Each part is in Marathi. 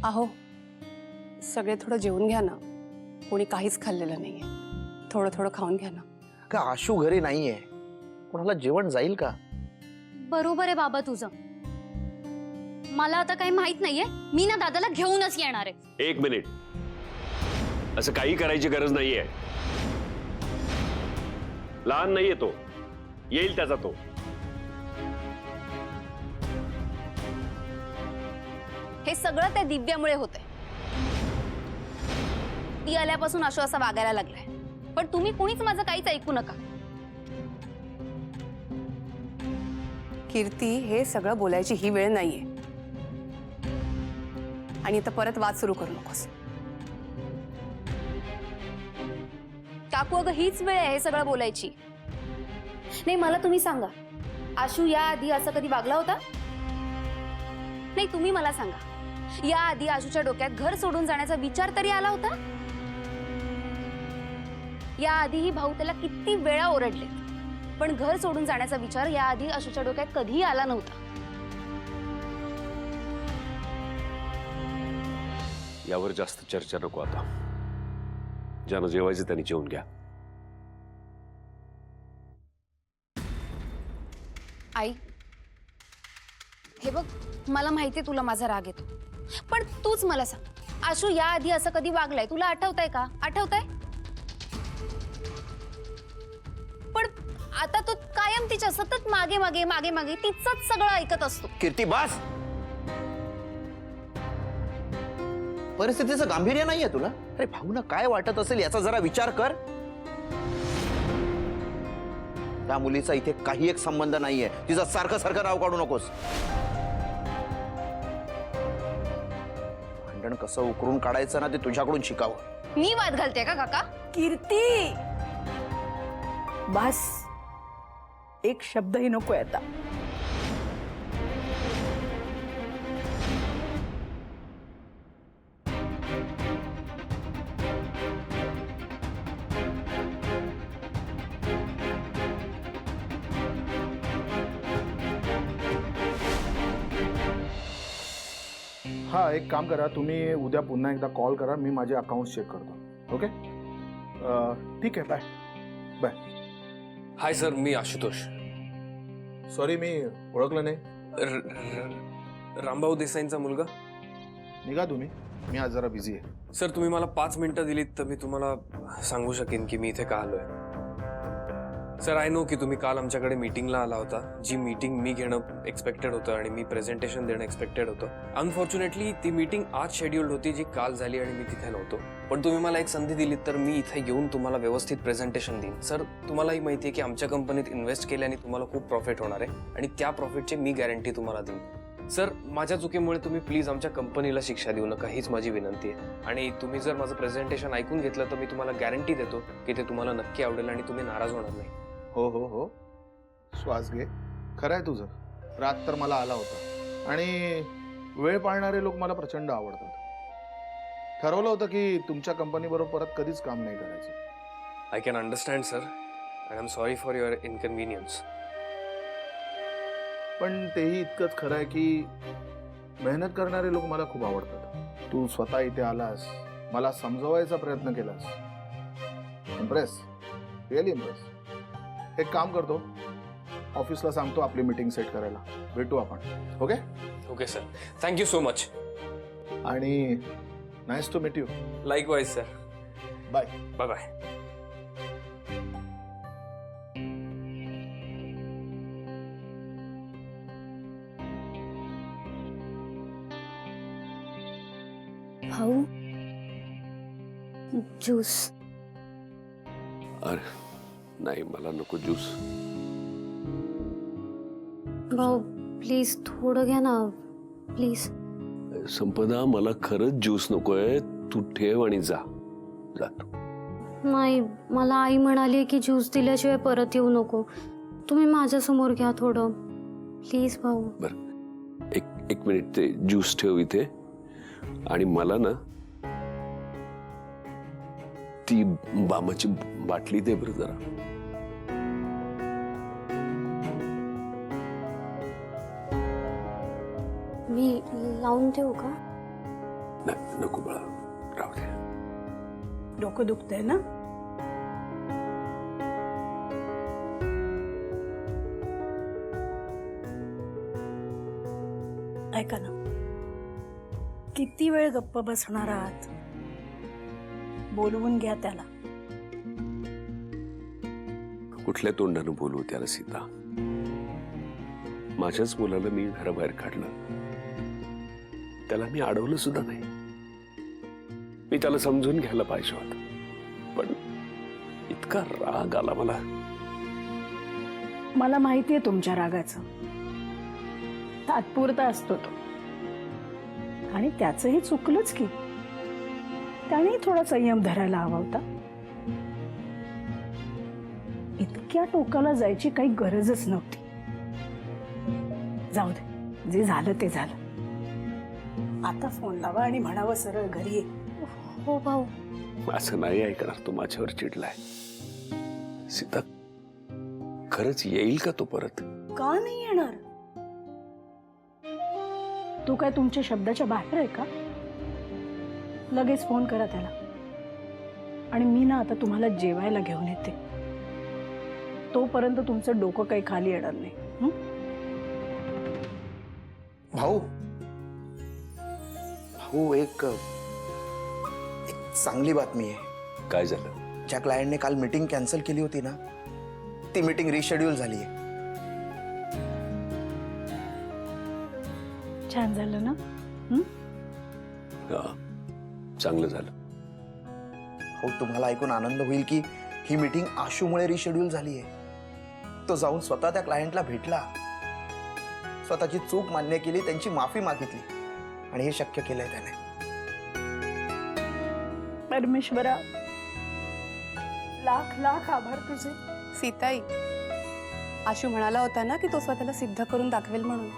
अहो सगळे थोडं जेवून घ्या ना, कोणी काहीच खाल्लेलं नाहीये, थोडं थोडं खाऊन घ्या ना. का आशू घरी नाहीये, कोणाला जेवण जाईल का? बरोबर आहे बाबा तुझं. मला आता काही माहित नाहीये, मी ना दादाला घेऊनच येणार आहे. एक मिनिट, असं काही करायची गरज नाहीये. लहान नाहीये तो, येईल त्याचा तो. हे सगळं त्या दिव्यामुळे होतंय. ती आल्यापासून आशू असा वागायला लागलाय. पण तुम्ही कुणीच माझं काहीच ऐकू नका. कीर्ती, हे सगळं बोलायची ही वेळ नाहीये. आणि आता परत वाद सुरू करू नकोस. काकू अगं हीच वेळ आहे हे सगळं बोलायची. नाही मला तुम्ही सांगा, आशू या आधी असं कधी वागला होता? नाही तुम्ही मला सांगा, या आधी आशूच्या डोक्यात घर सोडून जाण्याचा विचार तरी आला होता? या आधीही भाऊ त्याला किती वेळा ओरडले, पण घर सोडून जाण्याचा विचार या आधी आशूच्या डोक्यात कधीही आला नव्हता. यावर जास्त चर्चा नको आता. ज्यानं जेवायचं त्यांनी जेवून घ्या. आई, हे बघ, मला माहितीये तुला माझा राग येतो, पण तूच मला सांग, आशू या आधी असं कधी वागलाय तुला आठवतंय का? आठवतंय? पण आता तो कायम तिच्या सतत मागे मागे मागे मागे तिचंच सगळं ऐकत असतो. कीर्ती बस. परिस्थितीचं गांभीर्य नाहीये तुला? अरे भाऊना काय वाटत असेल याचा जरा विचार कर. त्या मुलीचा इथे काही एक संबंध नाहीये. तिचं सारखं सारखं नाव काढू नकोस. भांडण कसं उकरून काढायचं ना ते तुझ्याकडून शिकावं. मी वाद घालते का काका? कीर्ती, बस. एक शब्दही नकोय आता. हाँ, एक काम करा, तुम्ही उद्या पुन्हा एकदा कॉल करा, मी माझे अकाउंट्स चेक करतो. ओके, ठीक आहे. Bye bye. हाय सर, मी आशुतोष. सॉरी, मी ओळखलं नाही. रामभाऊ देसाईंचा मुलगा. निघा तुम्ही, मी आज जरा बिझी आहे. सर तुम्ही मला 5 मिनिटं दिलीत तर मी तुम्हाला सांगू शकेन की मी इथे का आलोय. सर आय नो की तुम्ही काल आमच्याकडे मीटिंगला आला होता, जी मीटिंग मी घेणं एक्सपेक्टेड होतं आणि मी प्रेझेंटेशन देणं एक्सपेक्टेड होतं. अनफॉर्च्युनेटली ती मीटिंग आज शेड्यूल्ड होती, जी काल झाली आणि मी तिथे नव्हतो. पण तुम्ही मला एक संधी दिलीत तर मी इथे येऊन तुम्हाला व्यवस्थित प्रेझेंटेशन देईन. सर तुम्हालाही माहिती आहे की आमच्या कंपनीत इन्व्हेस्ट केल्याने तुम्हाला खूप प्रॉफिट होणार आहे आणि त्या प्रॉफिटची मी गॅरंटी तुम्हाला देईन. सर माझ्या चुकीमुळे तुम्ही प्लीज आमच्या कंपनीला शिक्षा देऊ नका, हीच माझी विनंती आहे. आणि तुम्ही जर माझं प्रेझेंटेशन ऐकून घेतलं तर मी तुम्हाला गॅरंटी देतो की ते तुम्हाला नक्की आवडेल आणि तुम्ही नाराज होणार नाही. हो हो हो, श्वास घे. खरं आहे तुझं, राग तर मला आला होता आणि वेळ पाळणारे लोक मला प्रचंड आवडतात. ठरवलं होतं की तुमच्या कंपनीबरोबर परत कधीच काम नाही करायचं. I can understand sir, and I am sorry for your inconvenience. पण तेही इतकंच खरं आहे की मेहनत करणारे लोक मला खूप आवडतात. तू स्वतः इथे आलास, मला समजवायचा प्रयत्न केलास. Impress, really impress. एक काम करतो, ऑफिसला सांगतो आपली मीटिंग सेट करायला. भेटू आपण. Okay okay sir, thank you so much. आणि nice to meet you. Likewise sir. Bye bye bye. भाऊ, ज्यूस. अरे नाही, मला नको ज्यूस. भाऊ प्लीज थोडं घ्या ना, प्लीज. संपदा, मला खरंच ज्यूस नकोय. तू ठेव आणि जा. नाही, मला आई म्हणाली की ज्यूस दिल्याशिवाय परत येऊ नको. तुम्ही माझ्या समोर घ्या थोडं, प्लीज भाऊ. बर, एक मिनिट, ते ज्यूस ठेव इथे. आणि मला ना ती बामाची बाटली दे बरं जरा. मी लावून देऊ का? नाही नको बाळा, राहू दे. डोकं दुखतंय ना? ऐका ना, किती वेळ गप्प बसणार आहात? बोलवून घ्या त्याला. कुठल्या तोंडानं बोलू त्याला सीता? माझ्याच मुलाला मी घराबाहेर काढलं, त्याला मी अडवलं सुद्धा नाही. मी त्याला समजून घ्यायला पाहिजे होतं, पण इतका राग आला मला. मला माहितीये तुमच्या रागाचं, तात्पुरता असतो तो, आणि त्याचंही चुकलंच की. त्याने थोडा संयम धरायला हवा होता. इतक्या टोकाला जायची काही गरजच नव्हती. जाऊ दे, जे झालं ते झालं. आता फोन लावा आणि म्हणावं सरळ घरी ये. हो भाऊ. असं नाही ऐकणार, तो माझ्यावर चिडलाय. सीता, खरंच येईल का तो परत? का नाही येणार? तू काय तुमच्या शब्दाच्या बाहेर आहे का? लगेच फोन करा त्याला. आणि मी ना आता तुम्हाला जेवायला घेऊन येते. तोपर्यंत तुमचं डोकं काही खाली येणार नाही. भाऊ भाऊ एक चांगली बातमी आहे. काय झालं? ज्या क्लायंटने काल मीटिंग कॅन्सल केली होती ना, ती मीटिंग रिशेड्यूल झाली आहे. छान झालं ना? हा, चांगलं झालं. हो, तुम्हाला ऐकून आनंद होईल की ही मीटिंग आशूमुळे रिशेड्यूल झाली आहे. तो जाऊन स्वतः त्या क्लायंटला भेटला, स्वतःची चूक मान्य केली, त्यांची माफी मागितली, आणि हे शक्य केलंय त्याने. परमेश्वरा, लाख लाख आभार तुझे. सीताई, आशू म्हणाला होता ना की तो स्वतःला सिद्ध करून दाखवेल म्हणून.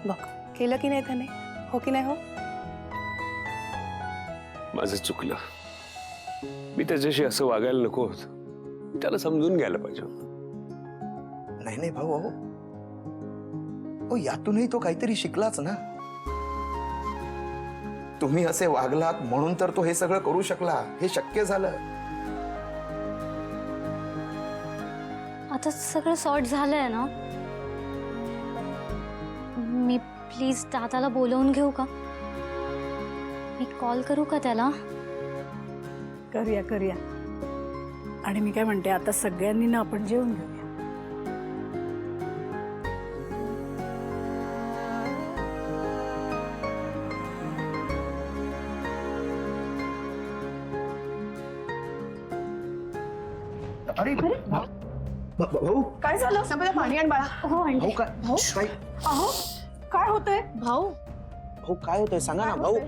बघ, केलं की नाही त्याने? हो की नाही? हो, माझं चुकलं. मी त्याच्याशी असं वागायला नको होत. त्याला समजून घ्यायला पाहिजे. नाही नाही भाऊ, अहो हो, यातूनही तो काहीतरी शिकलाच ना. तुम्ही असे वागलात म्हणून तर तो हे सगळं करू शकला, हे शक्य झालं. आता सगळं सॉर्ट झालंय ना? मी प्लीज दादाला बोलवून घेऊ का? मी कॉल करू का त्याला? करूया करूया. आणि मी काय म्हणते, आता सगळ्यांनी ना आपण जेवून घेऊया. अरे भाऊ, काय झालं? पाणी आण बाळा. हो आणते. भाऊ काय अहो, काय होतंय? भाऊ, भाऊ काय होतंय सांगा ना भाऊ.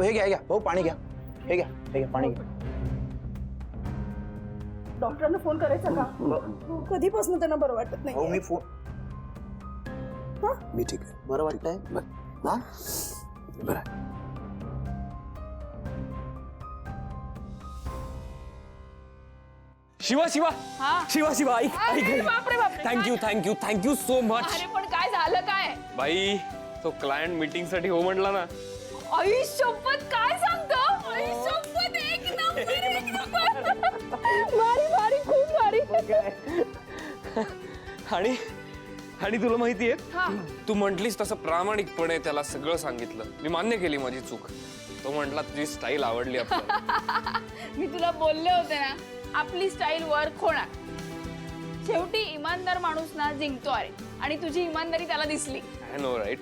हे घ्या भाऊ, पाणी घ्या. हे घ्या पाणी घ्या. डॉक्टरांना फोन करायचा का? कधीपासून त्यांना बरं वाटत भाऊ नाही. मी फोन. मी ठीक आहे, बरं वाटतंय. हा, बरं. शिवा शिवा शिवा शिवा, ऐक थँक्यू सो मच. अरे पण काय झालं काय? बाई, तो क्लायंट मीटिंग साठी हो म्हटला ना. आई शपथ, काय सांगतो? आई शपथ, एक नंबर. भारी भारी, खूप भारी. आणि आणि तुला माहितीये, हा. तू म्हंटलीस तसं प्रामाणिकपणे त्याला सगळं सांगितलं. मी मान्य केली माझी चूक. तो म्हंटला तुझी स्टाईल आवडली आपल्याला. मी तुला बोलले होते ना, आपली स्टाईल वर्क होणार. शेवटी इमानदार माणूस ना जिंकतो. अरे, आणि तुझी इमानदारी त्याला दिसली. I know right.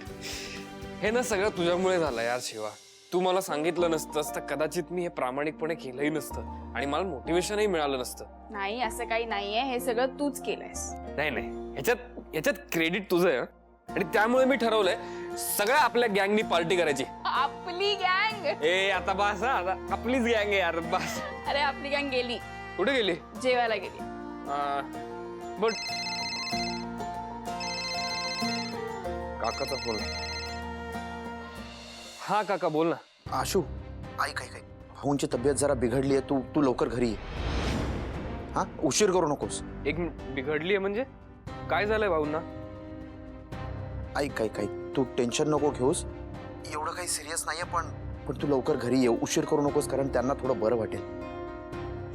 हे ना सगळं तुझ्यामुळे झालं यार शिवा. तू मला सांगितलं नसतंस तर कदाचित मी हे प्रामाणिकपणे केलंही नसतं, आणि मला मोटिवेशनही मिळालं नसतं. नाही, असं काही नाहीये. हे सगळं तूच केलंयस. नाही, ह्याच्यात क्रेडिट तुझं आहे. आणि त्यामुळे मी ठरवलंय सगळ्या आपल्या गँगनी पार्टी करायची. आपली गँग? ए आता बस, आता आपलीच गँग आहे यार, बस. अरे, आपली गँग गेली, कुठे गेली? जेवायला गेली. बट काकाचा फोन. हा काका, बोल ना. आशू, ऐक. भाऊंची तब्येत जरा बिघडली आहे. तू लवकर घरी ये. हा, उशीर करू नकोस. एक मिनिट, बिघडली आहे म्हणजे काय झालंय भाऊंना? ऐक. तू टेन्शन नको घेऊस. एवढं काही सिरियस नाहीये, पण तू लवकर घरी ये, उशीर करू नकोस, कारण त्यांना थोडं बरं वाटेल.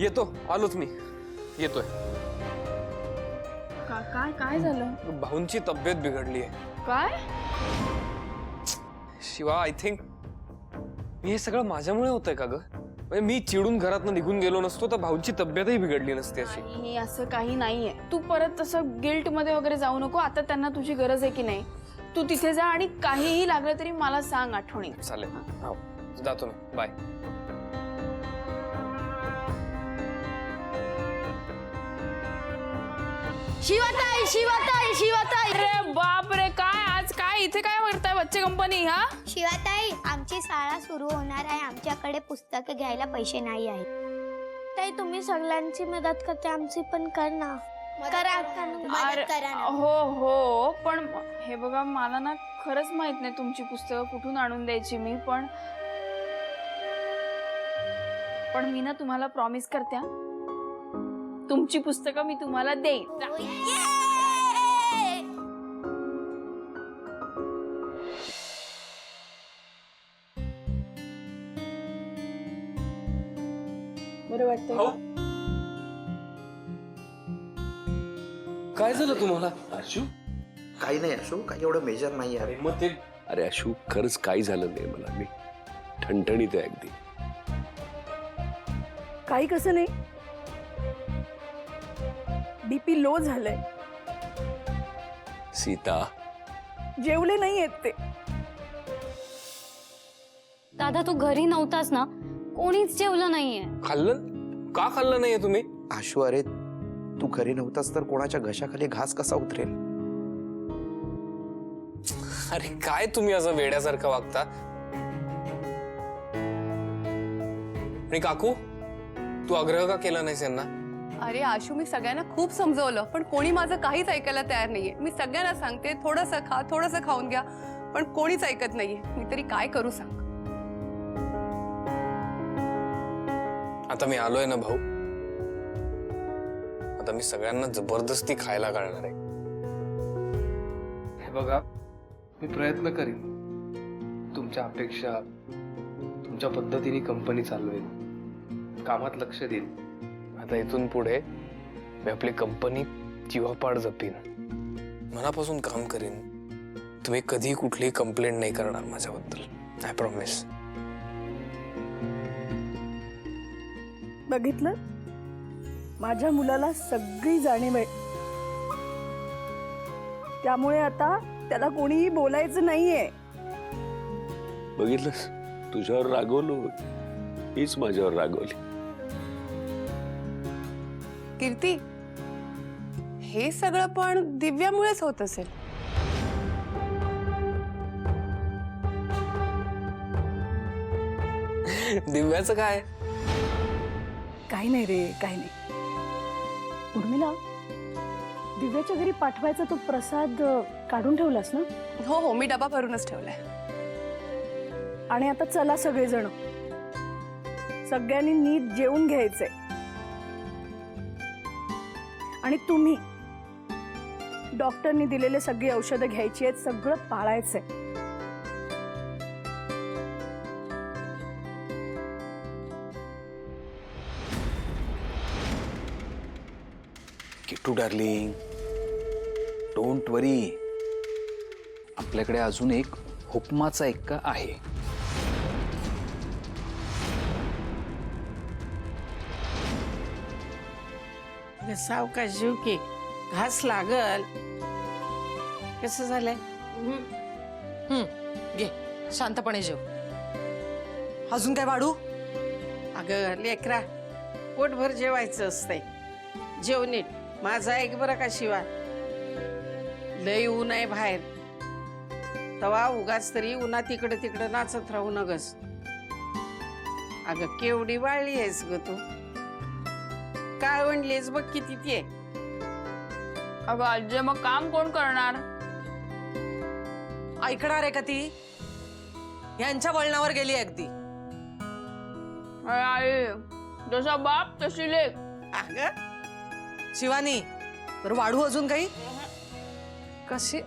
येतो, आलोच मी, येतोय. काय काय झालं? भाऊंची तब्येत बिघडली आहे. काय? शिवा, आय थिंक हे सगळं माझ्यामुळे होतंय का ग? म्हणजे मी चिडून घरातनं निघून गेलो नसतो तर भाऊंची तब्येतही बिघडली नसती अशी. नाही, असं काही नाहीये. तू परत तसं गिल्ट मध्ये वगैरे जाऊ नको. आता त्यांना तुझी गरज आहे की नाही, तू तिथे जा आणि काहीही लागलं तरी मला सांग आठवणी. चालेल, हो, जातो मी. बाय. शिवाताई शिवाताई शिवाताई. अरे बाप रे, काय आज काय इथे काय करताय बच्चे कंपनी? हा शिवाताई, आमची शाळा सुरू होणार आहे. आमच्याकडे पुस्तकं घ्यायला पैसे नाही आहेत. ताई, तुम्ही सगळ्यांची मदत करते, आमची पण कर ना. करा मदत करा ना. हो हो, पण हे बघा, मला ना खरंच माहित नाही तुमची पुस्तकं कुठून आणून द्यायची मी. पण मी ना तुम्हाला प्रॉमिस करते, तुमची पुस्तकं मी तुम्हाला देईन. बरं वाटतंय हो. काय झालं तुम्हाला? आशू, काही नाही अशू, काही एवढं मेजर नाही आहे. मग ते अरे आशू, खरंच काही झालं नाही मला. मी ठणठणीत आहे अगदी. काही कसं नाही, बीपी लो झालंय. सीता, जेवले नाही आहेत ते. दादा, तू घरी नव्हतास ना, कोणीच जेवलं नाहीये. खाल्लं का? खाल्लं नाहीये तुम्ही? आशू, अरे तू घरी नव्हतास तर कोणाच्या घशाखाली घास कसा उतरेल? अरे काय तुम्ही असं वेड्यासारखं वागता? आणि काकू, तू आग्रह का केला नाहीस यांना? अरे आशू, मी सगळ्यांना खूप समजवलं, पण कोणी माझं काहीच ऐकायला तयार नाहीये. मी सगळ्यांना सांगते थोडंसं खा, थोडंसं खाऊन घ्या, पण कोणीच ऐकत नाहीये. मी तरी काय करू सांग? आता मी आलोय ना भाऊ, आता मी सगळ्यांना जबरदस्ती खायला घालणार आहे. हे बघा, मी प्रयत्न करीन. तुमच्या अपेक्षा, तुमच्या पद्धतीने कंपनी चालवेल, कामात लक्ष देईन. आता इथून पुढे मी आपली कंपनी जीवापाड जपीन, मनापासून काम करीन. तुम्ही कधी कुठलीही कंप्लेंट नाही करणार माझ्याबद्दल, आय प्रॉमिस. बघितलं, माझ्या मुलाला सगळी जाणीव आहे. त्यामुळे आता त्याला कोणीही बोलायचं नाहीये. बघितलंस, तुझ्यावर रागवलो, हीच माझ्यावर रागवली. कीर्ती, हे सगळं पण दिव्यामुळेच होत असेल. दिव्याचं काय? काही नाही रे, काही नाही. उर्मिला, दिव्याच्या घरी पाठवायचा तो प्रसाद काढून ठेवलास ना? हो हो, मी डबा भरूनच ठेवलाय. आणि आता चला सगळेजण, सगळ्यांनी नीट जेवून घ्यायचंय. आणि तुम्ही डॉक्टरनी दिलेले सगळी औषधं घ्यायची आहेत, सगळं पाळायचंय. किट्टू डार्लिंग, डोंट वरी. आपल्याकडे अजून एक हुकमाचा एक्का आहे. सावकाश जीव की, घास लागल. कसं झालंय? घे, शांतपणे जेव. अजून काय वाढू? अगं लेकरा, पोटभर जेवायचं असतंय. जेव नीट. माझा ऐक बरं का शिवा, लय ऊन आहे बाहेर, तवा उगाच तरी उन्हात तिकडं तिकडं नाचत राहू नगस. अगं केवढी वाळली आहेस ग तू, काय म्हणलीस बघ किती ते. अगं आजी, मग काम कोण करणार? ऐकणार आहे का ती? यांच्या वळणावर गेली अगदी. अरे आई, जसा बाप तशी लेक. अगं शिवानी, तर वाढू अजून काही? कशी?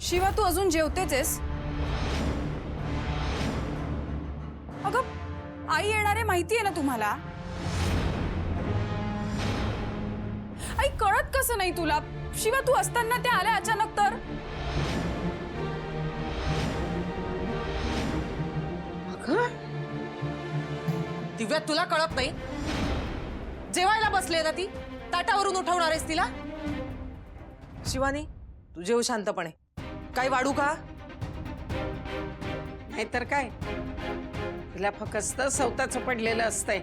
शिवा, तू अजून जेवतेच? अगं आई येणार आहे माहिती आहे ना तुम्हाला? आई कळत कसं नाही तुला? शिवा तू असताना त्या आल्या अचानक तर. दिव्या तुला कळत नाही? जेवायला बसले ना ती, ताटावरून उठवणार आहेस तिला? शिवानी तू जेव शांतपणे. काही वाढू का? नाहीतर काय, तिला फक्त सवताचं पडलेलं असतंय.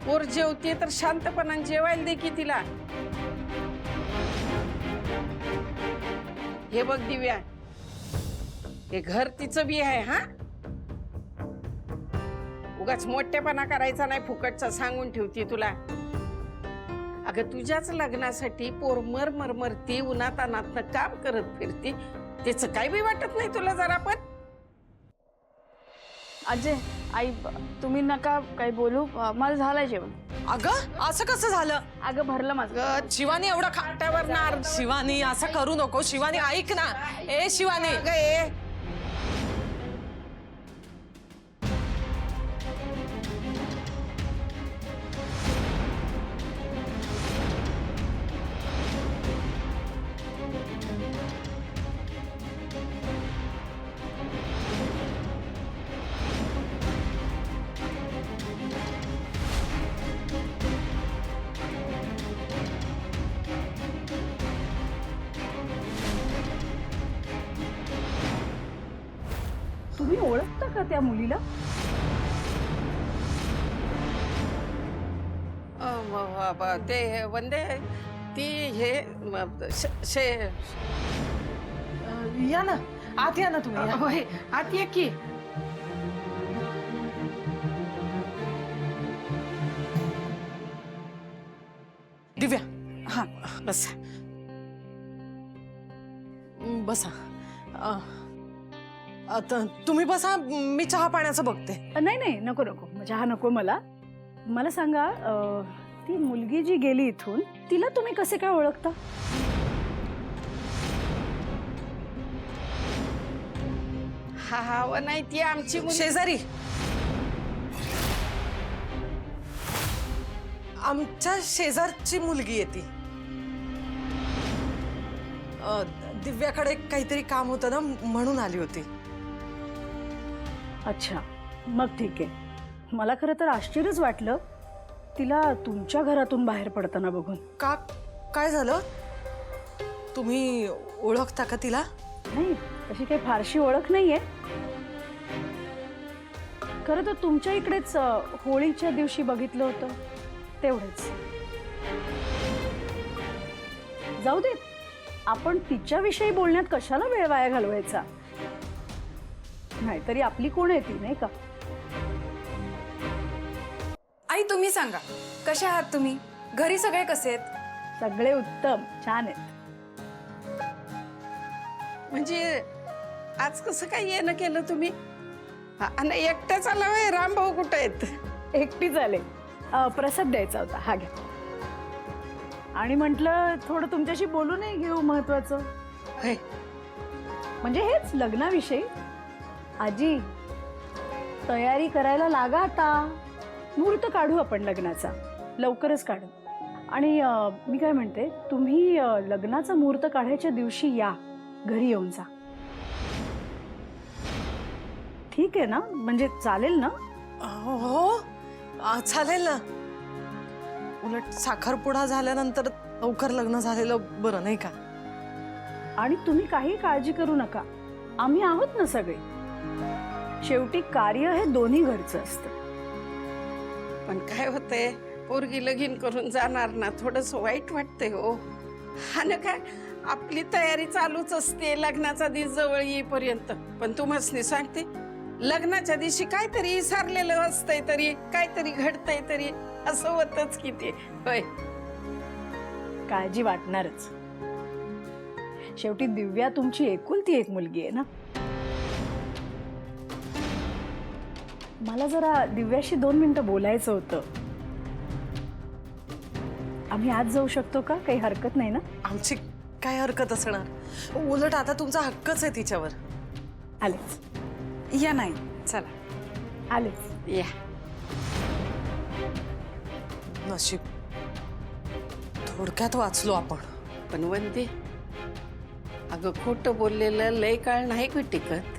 पोर जेवते तर शांतपणाने जेवायला दे की तिला. हे बघ दिव्या, हे घर तिचं बी आहे हा. उगाच मोठेपणा करायचा नाही, फुकटचा सांगून ठेवते तुला. अगं तुझ्याच लग्नासाठी पोर मरती, उन्हातानातनं काम करत फिरती, त्याचं काही बी वाटत नाही तुला जरा पण? अजय आई तुम्ही नका काही बोलू, मला झालंय जेवण. अगं असं कसं झालं? अगं भरलं माझं. शिवानी एवढा खाटावर नार. शिवानी असं करू नको. शिवानी ऐक ना. ए शिवानी. अगं ए, तुम्ही ओळखता का त्या मुलीला? ते वंदे ती हे या ना आत या ना तुम्ही. होय आत ये की. दिव्या हा बस. बसा. आता तुम्ही बसा, मी चहा पाण्याचं बघते. नाही नाही नको नको, चहा नको मला. मला सांगा, ती मुलगी जी गेली इथून, तिला तुम्ही कसे काय ओळखता? हा हा व नाही ती आमची मुलगी. शेजारी. आमच्या शेजारची मुलगी आहे ती. दिव्याकडे काहीतरी काम होतं ना, म्हणून आली होती. अच्छा, मग ठीक आहे. मला खरं तर आश्चर्यच वाटलं तिला तुमच्या घरातून बाहेर पडताना बघून. का काय झालं? तुम्ही ओळखता का तिला? नाही, तशी काही फारशी ओळख नाहीये. खरं तर तुमच्या इकडेच होळीच्या दिवशी बघितलं होतं, तेवढंच. जाऊ दे, आपण तिच्याविषयी बोलण्यात कशाला वेळ वाया घालवायचा? नाहीतरी आपली कोण आहे ती, नाही का? आई तुम्ही सांगा, कशा आहात तुम्ही? घरी सगळे कसे आहेत? सगळे उत्तम, छान आहेत. म्हणजे आज कसं काय येणं केलं तुम्ही? आणि एकट्याच आला होय? रामभाऊ कुठे आहेत? एकटीच आले. प्रसाद द्यायचा होता, हा घ्या. आणि म्हटलं थोडं तुमच्याशी बोलूनही घेऊ महत्वाचं. होय. म्हणजे हेच लग्नाविषयी. आजी, तयारी करायला लागा आता. मुहूर्त काढू आपण लग्नाचा, लवकरच काढू. आणि मी काय म्हणते, तुम्ही लग्नाचा मुहूर्त काढायच्या दिवशी या, घरी येऊन जा. ठीक आहे ना? म्हणजे चालेल ना? हो चालेल ना. उलट साखरपुडा झाल्यानंतर लवकर लग्न झालेलं बरं, नाही का? आणि तुम्ही काही काळजी करू नका, आम्ही आहोत ना सगळे. शेवटी कार्य हे दोन्ही घरचं असतं. पण काय होतंय, पोरगी लगीन करून जाणार ना, थोडस वाईट वाटतंय हो. हा ना, काय आपली तयारी चालूच असते लग्नाचा दिवस जवळ येईपर्यंत. पण तुम्हाला सांगते, लग्नाच्या दिवशी काहीतरी विसरलेलं असतंय, तरी काहीतरी घडतंय, तरी असं होतच की ते. होय, काळजी वाटणारच. शेवटी दिव्या तुमची एकुलती एक मुलगी आहे ना. मला जरा दिव्याशी 2 मिनिटं बोलायचं होतं. आम्ही आज जाऊ शकतो का? काही हरकत नाही ना? आमची काय हरकत असणार? उलट आता तुमचा हक्कच आहे तिच्यावर. आलेच. या नाही चला. आलेच. या नशीब थोडक्यात वाचलो आपण. पण वंदे, अगं खोटं बोललेलं लय काळ नाही ग टिकत.